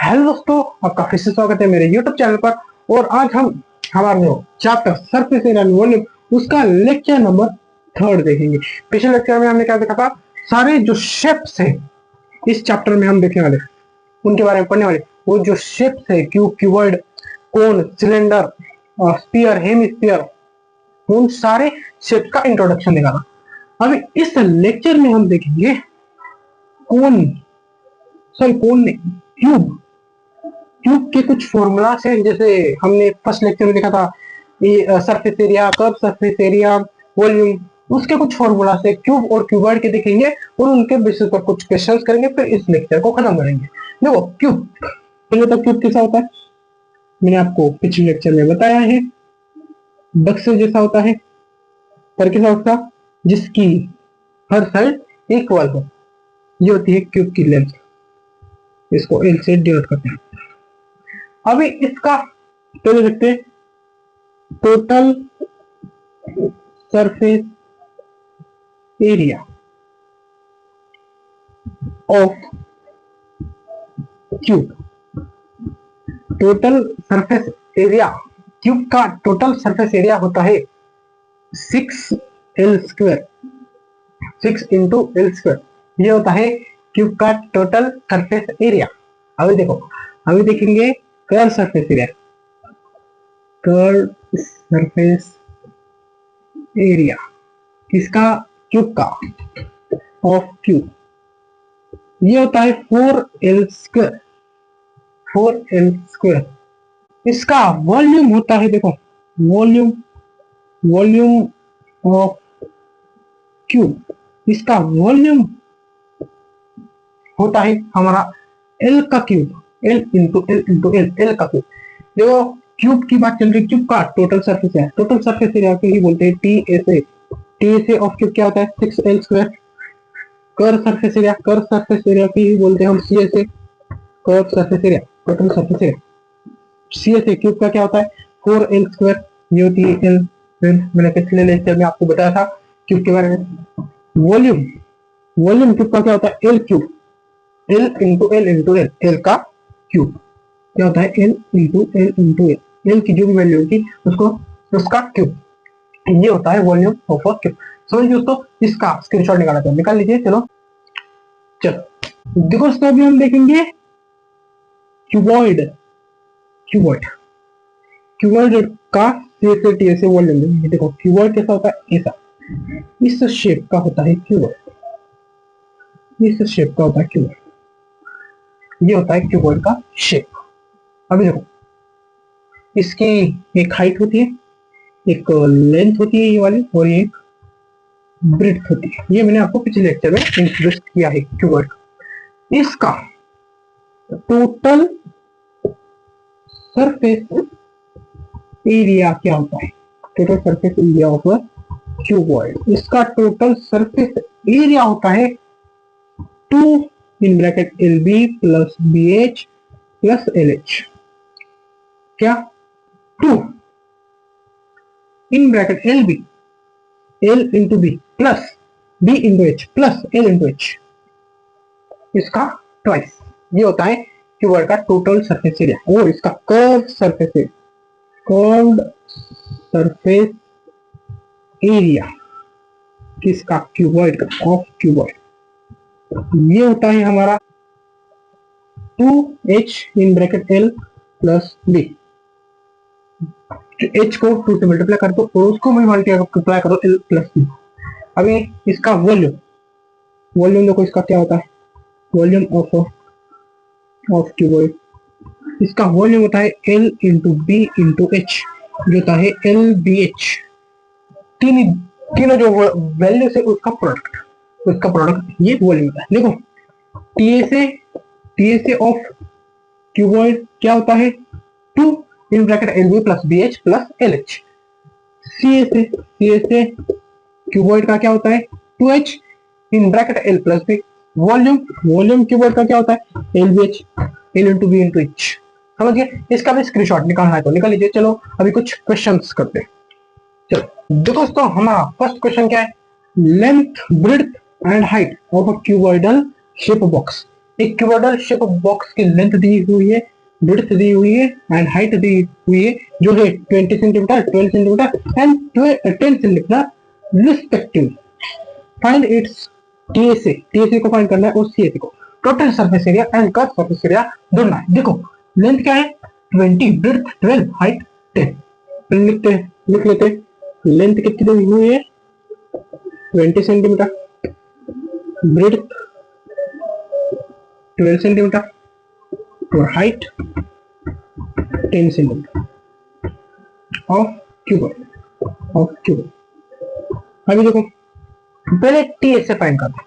Hello दोस्तों, आपका फिर से स्वागत है मेरे यूट्यूब चैनल पर। और आज हम हमारा जो chapter surface area and volume उसका लेक्चर नंबर 3 देखेंगे। पिछले लेक्चर में हमने क्या देखा था, सारे जो शेप्स है इस चैप्टर में हम देखने वाले, उनके बारे में पढ़ने वाले। वो जो शेप्स है, क्यूब, क्यूबॉइड, कोन, सिलेंडर, स्फीयर, हेमिस्फीयर, उन सारे शेप का इंट्रोडक्शन देखा था। अभी इस लेक्चर में हम देखेंगे कोन नहीं, क्यूब। क्यूब के कुछ फॉर्मूलास हैं, जैसे हमने फर्स्ट लेक्चर में देखा था ये surface area, curve surface area, volume, उसके कुछ फॉर्मूलास है क्यूब और क्यूबॉइड के देखेंगे और उनके बेसिस पर कुछ क्वेश्चंस करेंगे, फिर इस लेक्चर को खत्म करेंगे। देखो क्यूब, पहले तो क्यूब कैसा होता है मैंने आपको पिछले लेक्चर में बताया है। बक्से जैसा होता है, पर कैसा होता है, जिसकी हर साइड इक्वल हो, ये होती है क्यूब की लेंथ। इसको एल से डिनोट करते हैं। अभी इसका पहले देखते हैं total surface area of cube. Total surface area cube का टोटल सरफेस एरिया होता है 6L square, 6 into L square. ये होता है क्यूब का टोटल सरफेस एरिया। अभी देखो, अभी देखेंगे curve surface area. Curve surface area किसका, क्यूब का, ऑफ क्यूब, ये होता है 4L स्क्वायर, 4L स्क्वायर। इसका वॉल्यूम होता है, देखो वॉल्यूम ऑफ क्यूब, इसका वॉल्यूम होता है हमारा L का cube, L into L into L, L का क्यूब। देखो क्यूब की बात चल रही, क्यूब का total surface area, total surface area को ही बोलते हैं TSA। TSA ऑफ क्यूब क्या होता है, 6L square. Curve surface area, curve surface area की ही बोलते हैं हम CSA, curve surface area, total surface area. CSA cube का क्या होता है, 4L स्क्वायर। ये होती है L। मैंने पिछले लेक्चर में आपको बताया था क्यूब के बारे में। वॉल्यूम क्यूब का क्या होता है, L cube, L into L into L, L का क्यूब क्या होता है, L into L into L, L की जो भी वैल्यू होगी उसको उसका क्यूब। ये होता है वॉल्यूम ऑफ अ क्यूब। समझ दोस्तों, इसका स्क्रीनशॉट निकाला था, निकाल लीजिए। चलो देखो दोस्तों, अभी हम देखेंगे क्यूबॉइड। क्यूबॉइड का CSA वॉल्यूम। देखो क्यूबॉइड कैसा होता है, ऐसा, इस शेप का होता है क्यूबॉइड, इस शेप का होता है क्यूबॉइड। ये होता है क्यूबॉइड का शेप। अभी देखो, इसकी एक हाइट होती है, एक लेंथ होती है ये वाली, और ये एक ब्रेड्थ होती है। ये मैंने आपको पिछले लेक्चर में इंट्रोड्यूस किया है क्यूबॉइड का। इसका टोटल सरफेस एरिया क्या होता है, total surface area of cuboid, इसका टोटल सरफेस एरिया होता है 2 in bracket LB plus BH plus LH। क्या, 2 in bracket LB, L into B plus B into H plus L into H, इसका twice. ये होता है क्यूबॉइड का total surface area. और इसका curve surface area, curved surface area किसका, cuboid का, ऑफ क्यूबॉइड, ये होता है हमारा 2H in bracket L plus B। H को 2 से मल्टीप्लाई कर दो और उसको भी मल्टीप्लाई करो L प्लस B। अभी इसका वॉल्यूम देखो, इसका क्या होता है, वॉल्यूम ऑफ क्यूबॉइड, इसका वॉल्यूम होता है L into B into H, जो होता है LBH। तीनों जो वैल्यू है उसका प्रोडक्ट, ये वॉल्यूम होता है। देखो TSA ऑफ क्यूबॉइड क्या होता है, 2 in bracket LB plus BH plus LH। CSA cuboid का क्या होता है, 2H in bracket L plus B। Volume cuboid का क्या होता है, LBH, L into B into H। समझ गए, इसका भी स्क्रीनशॉट निकालना है तो निकाल लीजिए। चलो अभी कुछ क्वेश्चंस करते हैं। चलो देखो दोस्तों, हमारा फर्स्ट क्वेश्चन क्या है, length, breadth and height of a cuboidal shape box. एक क्यूबॉइडल शेप ऑफ बॉक्स की लेंथ दी हुई है, विड्थ दी हुई है एंड हाइट दी हुई है जो है 20 centimetre, 12 centimetre and 10 centimetre respective. Find its TSA, TSA को फाइंड करना है और सीएसए को। Total surface area and curve surface area ढूंढना है। देखो लेंथ क्या है 20, विड्थ 12, हाइट 10। लिख लेते लेंथ कितनी दी हुई है 20 सेंटीमीटर, विड्थ 12 सेंटीमीटर और हाइट 10 सेंटीमीटर ऑफ क्यूब। अभी देखो पहले टीएसए फाइंड करते हैं।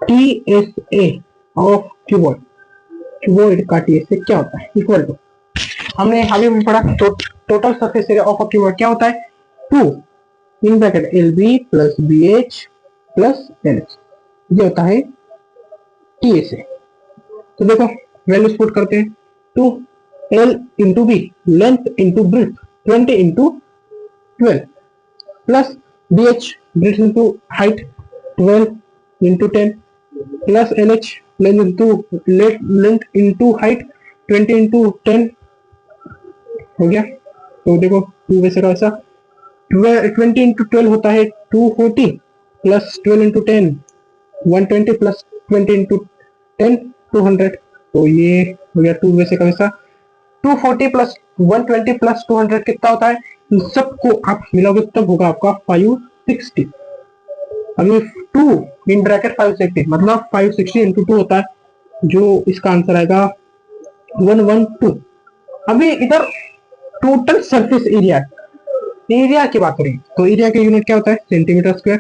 टीएसए ऑफ क्यूबॉइड का टीएसए क्या होता है इक्वल टू, हमने अभी भी पढ़ा total surface area of a cuboid क्या होता है 2 in bracket LB plus BH plus LH, ये होता है टीएसए। तो देखो वैल्यूज पुट करते हैं 2L into B length into breadth 20 into 12 plus BH breadth into height 12 into 10 plus LH length into height 20 into 10 हो गया। तो देखो 2 वैसे का वैसा 20 इंटू 12 होता है 240 प्लस 12 इंटू 10 120 प्लस 20 इंटू 10 200। तो ये हो गया 2 वैसे का वैसा 240 प्लस 120 प्लस 200 कितना होता है, इन सबको आप मिलाओगे तब होगा आपका 560। अभी 2 इन ब्रैकेट 560 मतलब 560 इंटू 2 होता है जो इसका आंसर आएगा 112। अभी इधर टोटल सरफेस एरिया की बात करें तो एरिया का यूनिट क्या होता है सेंटीमीटर स्क्वायर।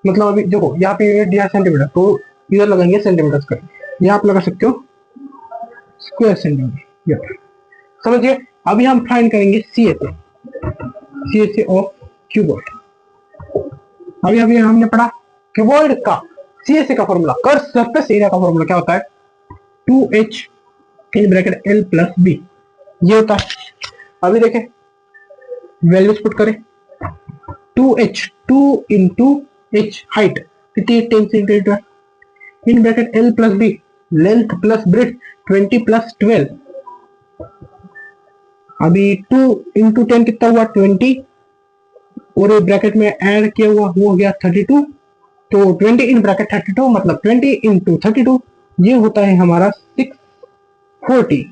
मतलब अभी देखो यहाँ पे यूनिट दिया सेंटीमीटर तो इधर लगाएंगे सेंटीमीटर स्क्वायर, यहाँ आप लगा सकते हो स्क्वायर सेंटीमीटर, समझिए। अभी हम फाइंड करेंगे सीएसए ऑफ क्यूबॉइड। अभी हमने पढ़ा क्यूबॉइड का सीएसए का फॉर्मूला, कर्व सरफेस एरिया का फॉर्मूला क्या होता है 2H in bracket L plus B, ये होता है। अभी देखें वैल्यूज पुट करें 2H 2 इंटू H हाइट कितनी 10 centimetre in bracket L plus B length plus breadth 20 plus 12। अभी 2 इंटू 10 कितना हुआ 20 और एक ब्रैकेट में ऐड किया हुआ वो हो गया 32। तो 20 इन ब्रैकेट 32 मतलब 20 इंटू 32 ये होता है हमारा 640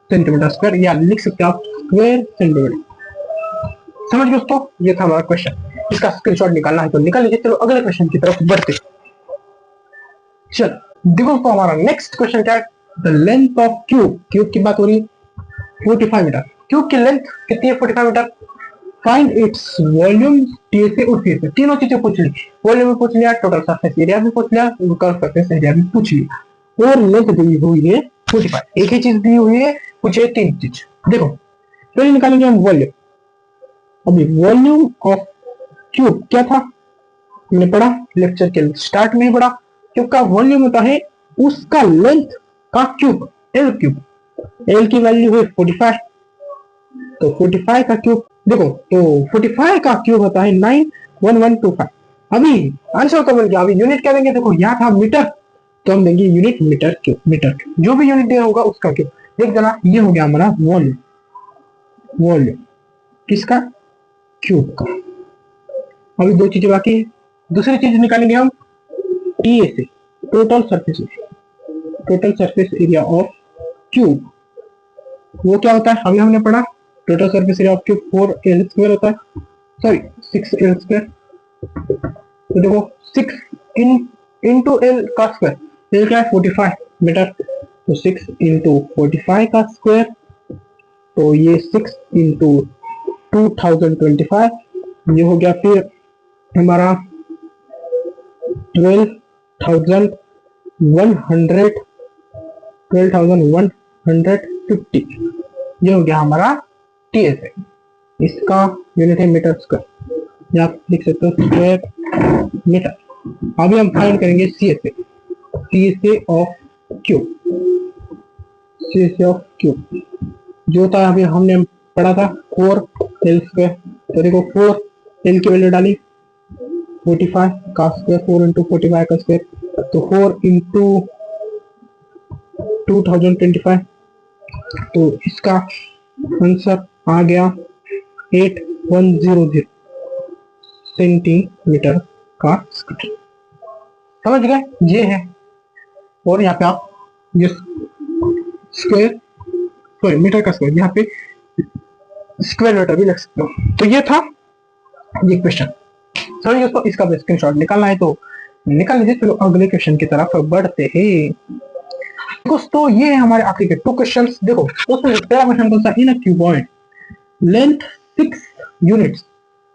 सेंटीमीटर स्क्वायर, या लिख सकते हो आप स्क्वायर सेंटीमीटर। समझ गए दोस्तों, ये था हमारा क्वेश्चन। इसका स्क्रीनशॉट निकालना है तो निकाल लीजिए। चलो अगले क्वेश्चन की तरफ बढ़ते। चलो देखो तो हमारा नेक्स्ट क्वेश्चन क्या है, द लेंथ ऑफ क्यूब की बात हो रही है 45 मीटर। क्यूब की लेंथ कितनी है 45 metre. Find its volume TSA और सीएसए, तीनों चीजें पूछ ली। वॉल्यूम भी पूछ लिया, टोटल सरफेस एरिया भी पूछ लिया, कर्व सरफेस एरिया भी पूछ लिया और लेंथ दी हुई है 45। एक ही चीज दी हुई है, पूछे 3 चीज। देखो पहले निकालेंगे हम वॉल्यूम। अभी वॉल्यूम ऑफ क्यूब क्या था हमने पढ़ा लेक्चर के स्टार्ट में ही पढ़ा। क्यूब का वॉल्यूम होता है उसका लेंथ का क्यूब एल क्यूब। एल की वैल्यू है 45 तो 45 का क्यूब देखो तो 45 का क्यूब होता है 91125। अभी आंसर तो बन गया। अभी यूनिट क्या देंगे, देखो यहाँ था मीटर तो हम देंगे यूनिट मीटर क्यूब, जो भी यूनिट दिया होगा उसका क्यूब। देख देना ये हो गया हमारा वॉल्यूम किसका क्यूब का। अभी 2 चीजें बाकी है। दूसरी चीज निकालेंगे हम TSA total surface area of cube. वो क्या होता है अभी हमने पढ़ा total surface area of cube 4L square होता है, सॉरी 6L स्क्वायर। तो देखो 6 इंटू L का स्क्वायर, L क्या है 45 मीटर तो 6 इंटू 45 का स्क्वायर तो ये 6 इंटू 2025 ये हो गया फिर हमारा 12,150 ये हो गया हमारा टीएसए। इसका यूनिट है मीटर स्क्वायर, आप लिख सकते हो स्क्वायर मीटर। अभी हम फाइंड करेंगे सीएसए ऑफ क्यूब जो था अभी हमने पढ़ा था 4L स्क्वायर। तो देखो 4L की वैल्यू डाली 45 का स्क्वायर 4 इंटू 45 का स्क्वायर तो 4 इंटू 2025, तो इसका आंसर आ गया 8100 सेंटीमीटर का स्क्वायर। समझ गए, ये है। और यहाँ पे आप ये स्क्वायर, सॉरी मीटर का स्क्वायर, यहाँ पे स्क्वायर मीटर भी लिख सकते हो। तो ये था ये क्वेश्चन। सर दोस्तों, इसका स्क्रीनशॉट निकालना है तो निकाल लीजिए। चलो अगले क्वेश्चन की तरफ बढ़ते हैं। दोस्तों ये है हमारे आखिरी के 2 क्वेश्चंस। देखो दोस्तों, पहला क्वेश्चन कौन सा, in a cuboid length 6 units,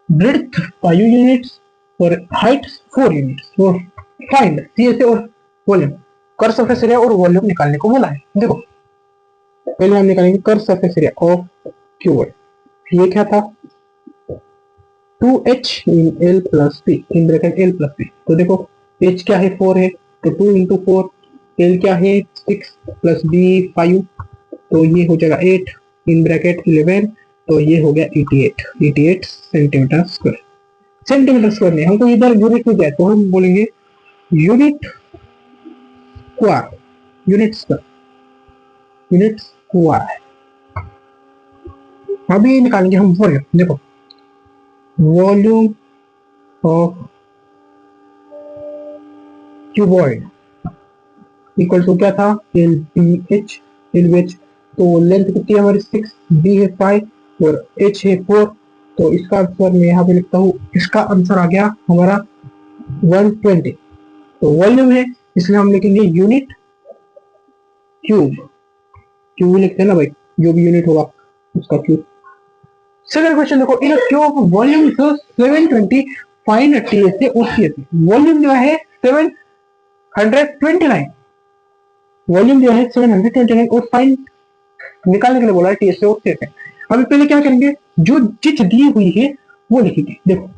breadth 5 units और हाइट 4 यूनिट्स, और फाइंड सीएसए और वॉल्यूम। कर सरफेस एरिया और वॉल्यूम निकालने को बोला है। देखो पहले हम निकालेंगे कर सरफेस एरिया ऑफ क्यूबॉइड। ये क्या था, 2h in L plus P in bracket L plus P। तो देखो h क्या है, 4 है, तो 2 into 4, L क्या है 6 plus B 5, तो ये हो जाएगा 8 in bracket 11, तो ये हो गया 88 सेंटीमीटर स्क्वायर। सेंटीमीटर स्क्वायर नहीं, हमको इधर यूनिट में जाए तो हम बोलेंगे unit square, unit square, unit square. अभी निकालेंगे हम वॉल्यूम। देखो volume of cuboid equal to क्या था, LBH। तो लेंथ कितनी है हमारी 6, B है 5 और H है 4। तो इसका आंसर मैं यहाँ पे लिखता हूँ, इसका आंसर आ गया हमारा 120। तो वॉल्यूम है इसलिए हम लिखेंगे यूनिट क्यूब, क्यूब लिखते हैं ना भाई, जो भी यूनिट होगा उसका क्यूब। सेकंड क्वेश्चन देखो, in cube volume is 720, find TSA और सीएसए। वॉल्यूम जो है 729, वॉल्यूम जो है 729 और फाइंड निकालने के लिए बोला है टीएसए और सीएसए। अभी पहले क्या करेंगे, जो चीज दी हुई है वो लिखेंगे। देखो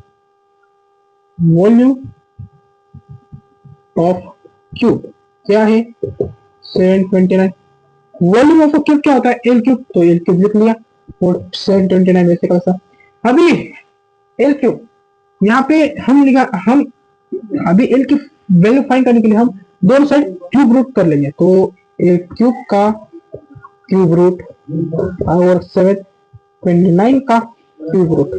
वॉल्यूम ऑफ क्यूब क्या है 729, वॉल्यूम ऑफ क्यूब क्या होता है एल क्यूब, तो एल क्यूब लिख लिया और 729 वैसे का सा। अभी एल क्यूब यहाँ पे हम अभी एल की वैल्यू फाइंड करने के लिए हम दोनों साइड क्यूब रूट कर लेंगे। तो एल क्यूब का क्यूब रूट और 729 का क्यूब रूट,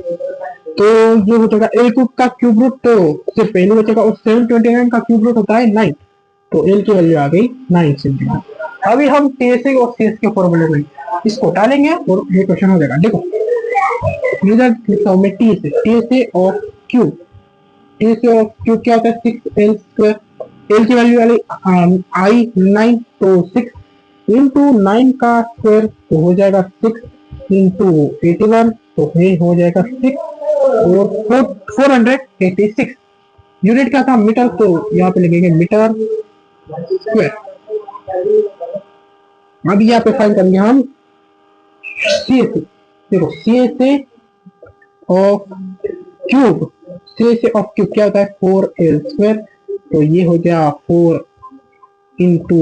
तो ये हो जाएगा एल क्यूब का क्यूब रूट, तो सिर्फ एल बचेगा, और 729 का क्यूब रूट होता है 9, तो एल की वैल्यू आ गई 9 सेंटीमीटर। अभी हम टीएसए और सीएस के फॉर्मूले में इसको डालेंगे और ये क्वेश्चन हो जाएगा। देखो इधर लिखता हूं मैं TSA of cube, TSA of cube क्या होता है 6L स्क्वायर, एल की वैल्यू वाली आई 9, तो 6 इंटू 9 का स्क्वायर तो हो जाएगा 6 इंटू 81, तो ये हो जाएगा 6 और 486। यूनिट क्या था मीटर, तो यहाँ पे लिखेंगे मीटर स्क्वायर। अब यहाँ पे फाइंड करेंगे हम सीएसए। देखो CSA of cube, CSA of cube क्या होता है 4L स्क्वायर, तो ये हो गया 4 इंटू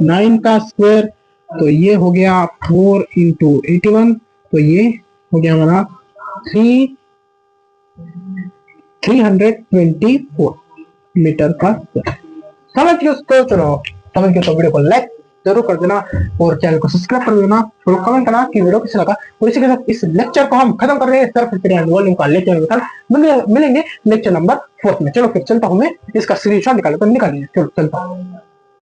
9 का स्क्वायर, तो ये हो गया 4 इंटू 81, तो ये हो गया हमारा 324 मीटर का स्क्वायर। समझ गए उसको, चलो समझ गए तो वीडियो को लाइक जरूर कर देना और चैनल को सब्सक्राइब कर देना और कमेंट करना कि वीडियो कैसा लगा। और इसी के साथ इस लेक्चर को हम खत्म कर रहे हैं। सरफेस एरिया एंड वॉल्यूम का लेक्चर मिलेंगे लेक्चर नंबर 4 में। चलो फिर चलता हूं मैं, इसका स्क्रीनशॉट निकाल कर निकालिए। चलो चलता हूं।